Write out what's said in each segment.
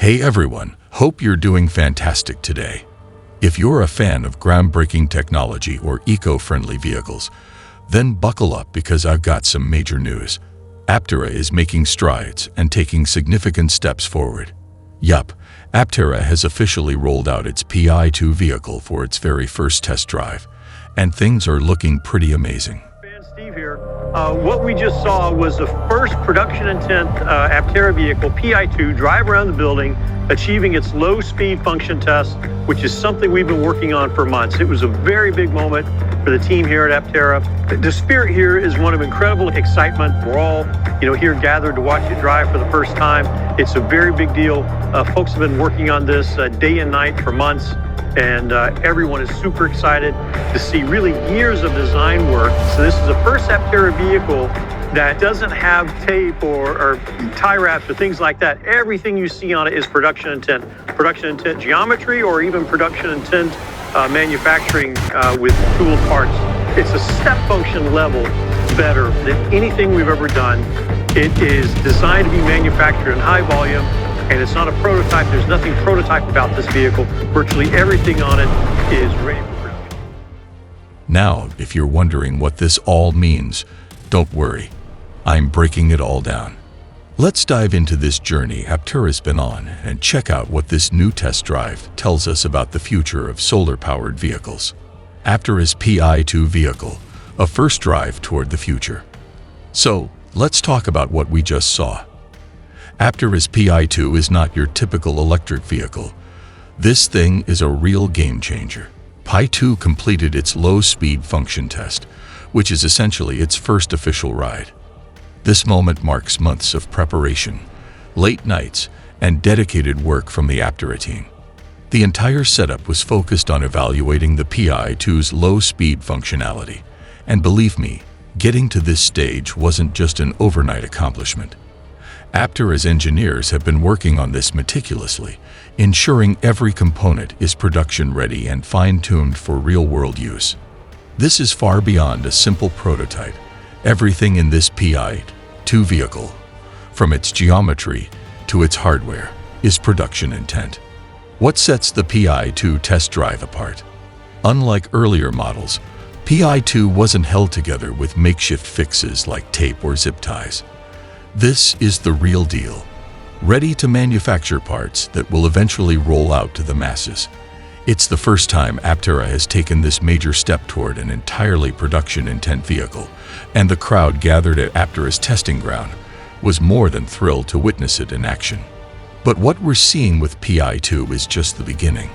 Hey everyone, hope you're doing fantastic today. If you're a fan of groundbreaking technology or eco-friendly vehicles, then buckle up because I've got some major news. Aptera is making strides and taking significant steps forward. Yup, Aptera has officially rolled out its Pi2 vehicle for its very first test drive, and things are looking pretty amazing. Steve here. What we just saw was the first production intent Aptera vehicle, Pi2, drive around the building, achieving its low speed function test, which is something we've been working on for months. It was a very big moment for the team here at Aptera. The spirit here is one of incredible excitement. We're all, here gathered to watch it drive for the first time. It's a very big deal. Folks have been working on this day and night for months. And everyone is super excited to see really years of design work. So this is the first Aptera vehicle that doesn't have tape or tie wraps or things like that. Everything you see on it is production intent geometry, or even production intent manufacturing with tooled parts. It's a step function level better than anything we've ever done. It is designed to be manufactured in high volume. And it's not a prototype. There's nothing prototype about this vehicle. Virtually everything on it is ready for production. Now, if you're wondering what this all means, don't worry. I'm breaking it all down. Let's dive into this journey Aptera's been on and check out what this new test drive tells us about the future of solar-powered vehicles. Aptera's Pi2 vehicle, a first drive toward the future. So, let's talk about what we just saw. Aptera's Pi2 is not your typical electric vehicle. This thing is a real game changer. Pi2 completed its low-speed function test, which is essentially its first official ride. This moment marks months of preparation, late nights, and dedicated work from the Aptera team. The entire setup was focused on evaluating the Pi2's low-speed functionality. And believe me, getting to this stage wasn't just an overnight accomplishment. Aptera's engineers have been working on this meticulously, ensuring every component is production-ready and fine-tuned for real-world use. This is far beyond a simple prototype. Everything in this Pi2 vehicle, from its geometry to its hardware, is production intent. What sets the Pi2 test drive apart? Unlike earlier models, Pi2 wasn't held together with makeshift fixes like tape or zip ties. This is the real deal, ready to manufacture parts that will eventually roll out to the masses. It's the first time Aptera has taken this major step toward an entirely production-intent vehicle, and the crowd gathered at Aptera's testing ground was more than thrilled to witness it in action. But what we're seeing with Pi2 is just the beginning.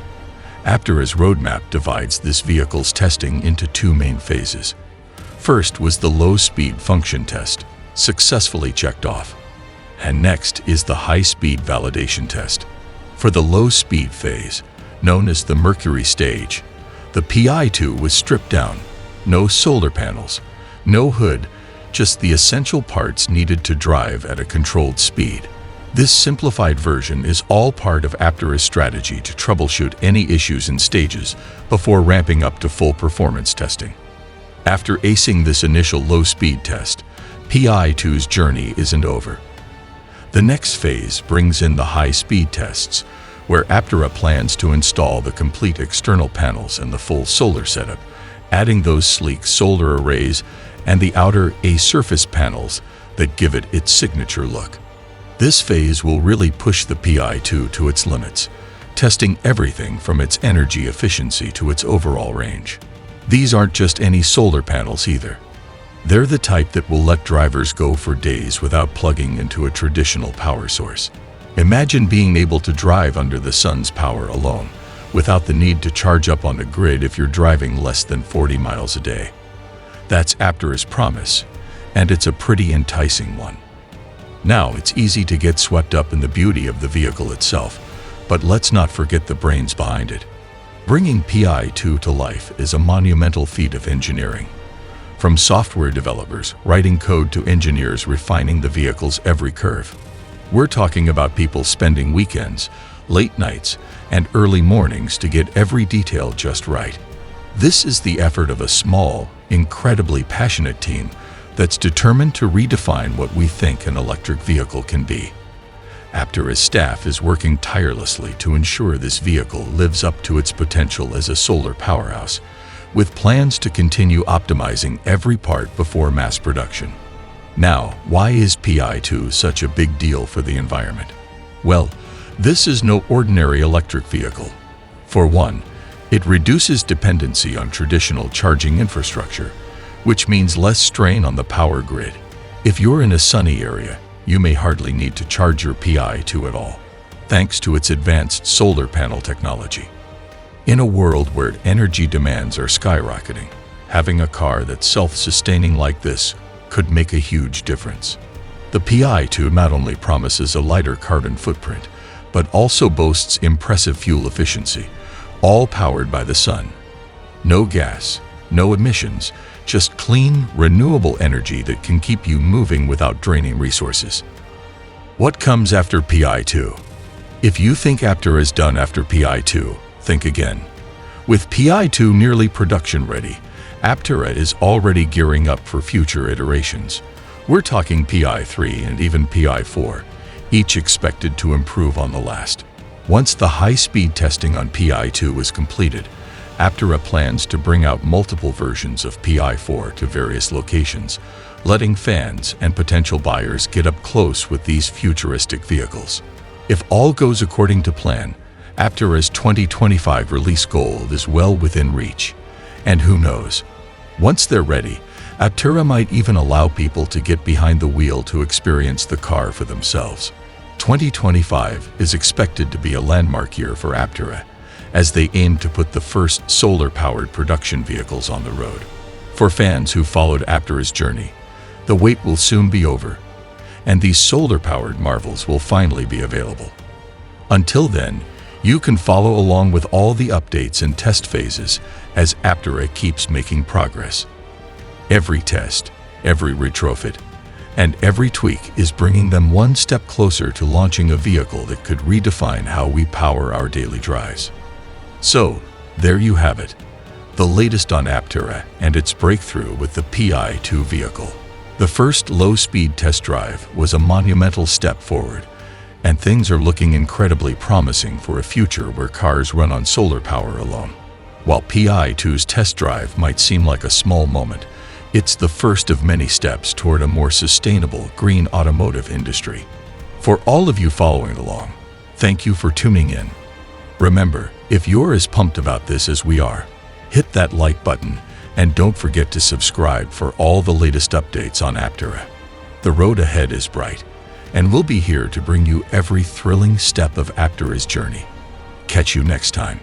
Aptera's roadmap divides this vehicle's testing into two main phases. First was the low-speed function test, successfully checked off. And next is the high-speed validation test. For the low-speed phase, known as the Mercury stage, the Pi2 was stripped down. No solar panels, no hood, just the essential parts needed to drive at a controlled speed. This simplified version is all part of Aptera's strategy to troubleshoot any issues in stages before ramping up to full performance testing. After acing this initial low-speed test, Pi2's journey isn't over. The next phase brings in the high-speed tests, where Aptera plans to install the complete external panels and the full solar setup, adding those sleek solar arrays and the outer A-surface panels that give it its signature look. This phase will really push the Pi2 to its limits, testing everything from its energy efficiency to its overall range. These aren't just any solar panels either. They're the type that will let drivers go for days without plugging into a traditional power source. Imagine being able to drive under the sun's power alone, without the need to charge up on the grid if you're driving less than 40 miles a day. That's Aptera's promise, and it's a pretty enticing one. Now, it's easy to get swept up in the beauty of the vehicle itself, but let's not forget the brains behind it. Bringing Pi2 to life is a monumental feat of engineering. From software developers writing code to engineers refining the vehicle's every curve. We're talking about people spending weekends, late nights, and early mornings to get every detail just right. This is the effort of a small, incredibly passionate team that's determined to redefine what we think an electric vehicle can be. Aptera's staff is working tirelessly to ensure this vehicle lives up to its potential as a solar powerhouse, with plans to continue optimizing every part before mass production. Now, why is PI2 such a big deal for the environment? Well, this is no ordinary electric vehicle. For one, it reduces dependency on traditional charging infrastructure, which means less strain on the power grid. If you're in a sunny area, you may hardly need to charge your PI2 at all, thanks to its advanced solar panel technology. In a world where energy demands are skyrocketing, having a car that's self-sustaining like this could make a huge difference. The PI2 not only promises a lighter carbon footprint, but also boasts impressive fuel efficiency, all powered by the sun. No gas, no emissions, just clean, renewable energy that can keep you moving without draining resources. What comes after PI2? If you think Aptera is done after PI2, think again. With PI2 nearly production ready, Aptera is already gearing up for future iterations. We're talking PI3 and even PI4, each expected to improve on the last. Once the high-speed testing on PI2 is completed, Aptera plans to bring out multiple versions of PI4 to various locations, letting fans and potential buyers get up close with these futuristic vehicles. If all goes according to plan, Aptera's 2025 release goal is well within reach. And who knows? Once they're ready, Aptera might even allow people to get behind the wheel to experience the car for themselves. 2025 is expected to be a landmark year for Aptera, as they aim to put the first solar-powered production vehicles on the road. For fans who followed Aptera's journey, the wait will soon be over, and these solar-powered marvels will finally be available. Until then, you can follow along with all the updates and test phases as Aptera keeps making progress. Every test, every retrofit, and every tweak is bringing them one step closer to launching a vehicle that could redefine how we power our daily drives. So, there you have it, the latest on Aptera and its breakthrough with the PI2 vehicle. The first low-speed test drive was a monumental step forward, and things are looking incredibly promising for a future where cars run on solar power alone. While PI2's test drive might seem like a small moment, it's the first of many steps toward a more sustainable green automotive industry. For all of you following along, thank you for tuning in. Remember, if you're as pumped about this as we are, hit that like button and don't forget to subscribe for all the latest updates on Aptera. The road ahead is bright, and we'll be here to bring you every thrilling step of Aptera's journey. Catch you next time.